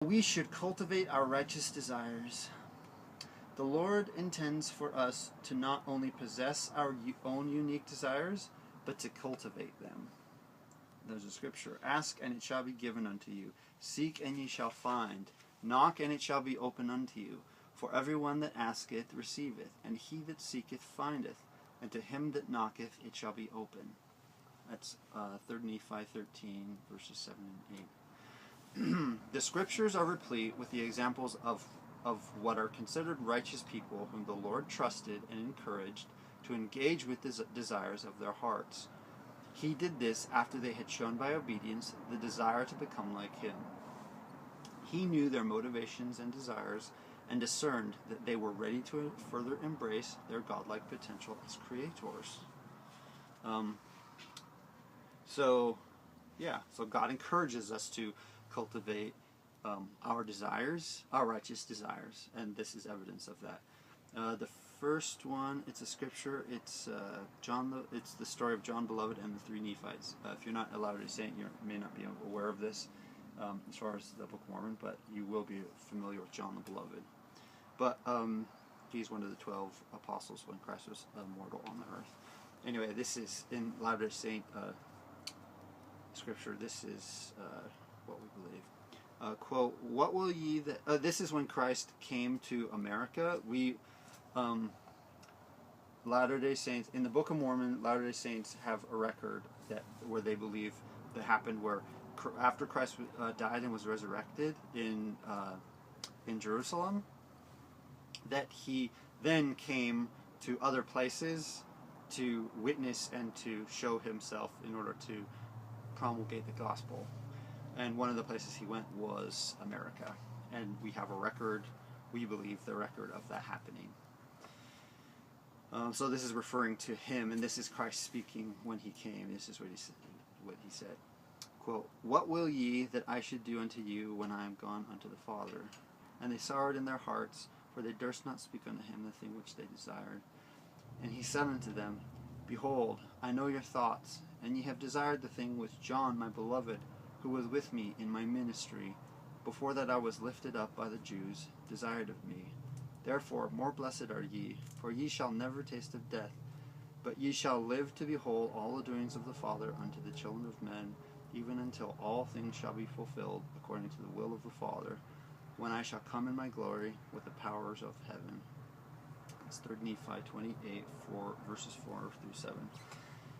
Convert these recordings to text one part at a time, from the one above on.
we should cultivate our righteous desires. The Lord intends for us to not only possess our own unique desires, but to cultivate them. There's a scripture. Ask, and it shall be given unto you. Seek, and ye shall find. Knock, and it shall be opened unto you. For everyone that asketh receiveth, and he that seeketh findeth, and to him that knocketh it shall be open. That's 3 Nephi 13, verses 7 and 8. The scriptures are replete with the examples of what are considered righteous people whom the Lord trusted and encouraged to engage with the desires of their hearts. He did this after they had shown by obedience the desire to become like him. He knew their motivations and desires and discerned that they were ready to further embrace their godlike potential as creators. So God encourages us to cultivate our desires, our righteous desires, and this is evidence of that. The first one, it's a scripture. It's It's the story of John Beloved and the three Nephites. If you're not a Latter-day Saint, you may not be aware of this as far as the Book of Mormon, but you will be familiar with John the Beloved. But he's one of the 12 apostles when Christ was mortal on the earth. Anyway, this is in Latter-day Saint scripture. This is what we believe. Quote, what will ye that... this is when Christ came to America. We, Latter-day Saints, in the Book of Mormon, Latter-day Saints have a record where they believe that happened where after Christ died and was resurrected in Jerusalem, that he then came to other places to witness and to show himself in order to promulgate the gospel. And one of the places he went was America. And we have a record, we believe, the record of that happening. So this is referring to him, and this is Christ speaking when he came. This is what he said. Quote, what will ye that I should do unto you when I am gone unto the Father? And they sorrowed in their hearts, for they durst not speak unto him the thing which they desired. And he said unto them, behold, I know your thoughts, and ye have desired the thing which John, my beloved, who was with me in my ministry, before that I was lifted up by the Jews, desired of me. Therefore more blessed are ye, for ye shall never taste of death, but ye shall live to behold all the doings of the Father unto the children of men, even until all things shall be fulfilled according to the will of the Father, when I shall come in my glory with the powers of heaven. It's 3 Nephi 28, verses 4 through 7.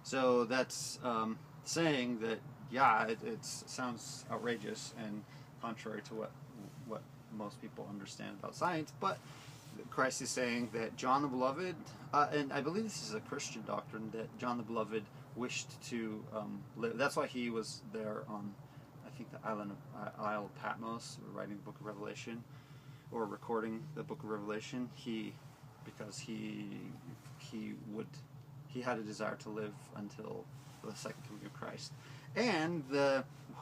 So that's saying that, yeah, it sounds outrageous and contrary to what most people understand about science, but Christ is saying that John the Beloved, and I believe this is a Christian doctrine, that John the Beloved wished to live. That's why he was there on, I think, the Isle of Patmos, writing the book of Revelation, or recording the book of Revelation. Because he had a desire to live until the second coming of Christ. And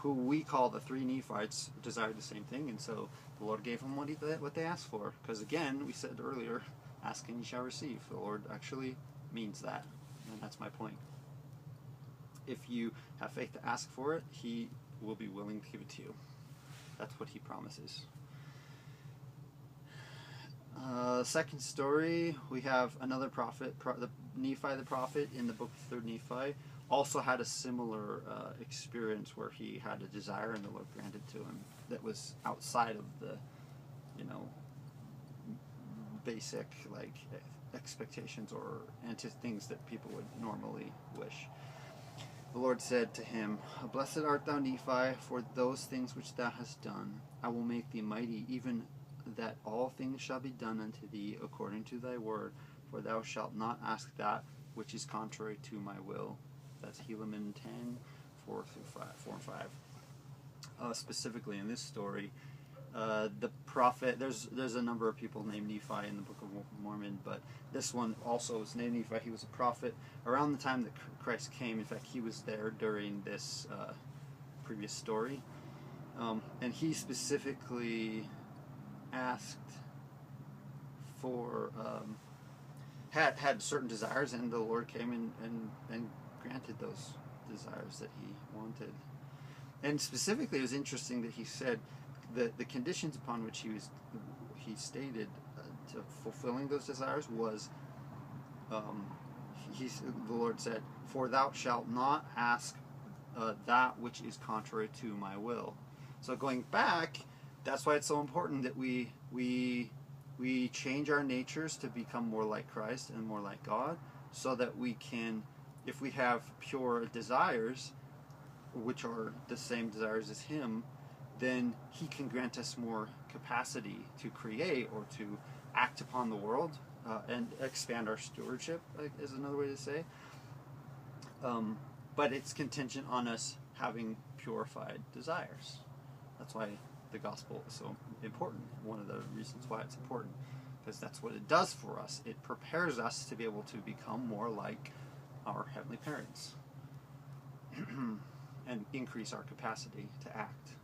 who we call the three Nephites desired the same thing, and so the Lord gave them what they asked for. Because again, we said earlier, ask and you shall receive. The Lord actually means that, and that's my point. If you have faith to ask for it, He will be willing to give it to you. That's what He promises. Second story, we have another prophet, Nephi the prophet in the book of 3 Nephi, also had a similar experience where he had a desire and the Lord granted to him that was outside of the, basic expectations or things that people would normally wish. The Lord said to him, blessed art thou, Nephi, for those things which thou hast done. I will make thee mighty, even that all things shall be done unto thee according to thy word, for thou shalt not ask that which is contrary to my will. That's Helaman 10, 4 and 5. Specifically in this story, the prophet, there's a number of people named Nephi in the Book of Mormon, but this one also was named Nephi. He was a prophet around the time that Christ came. In fact, he was there during this previous story, and he specifically asked for had certain desires, and the Lord came and granted those desires that he wanted. And specifically, it was interesting that he said, the conditions upon which he stated to fulfilling those desires was, the Lord said, "For thou shalt not ask that which is contrary to my will." So going back, that's why it's so important that we change our natures to become more like Christ and more like God, so that we can, if we have pure desires, which are the same desires as Him, then He can grant us more capacity to create or to act upon the world, and expand our stewardship, is another way to say. But it's contingent on us having purified desires. That's why the gospel is so important. One of the reasons why it's important, because that's what it does for us. It prepares us to be able to become more like our heavenly parents and increase our capacity to act.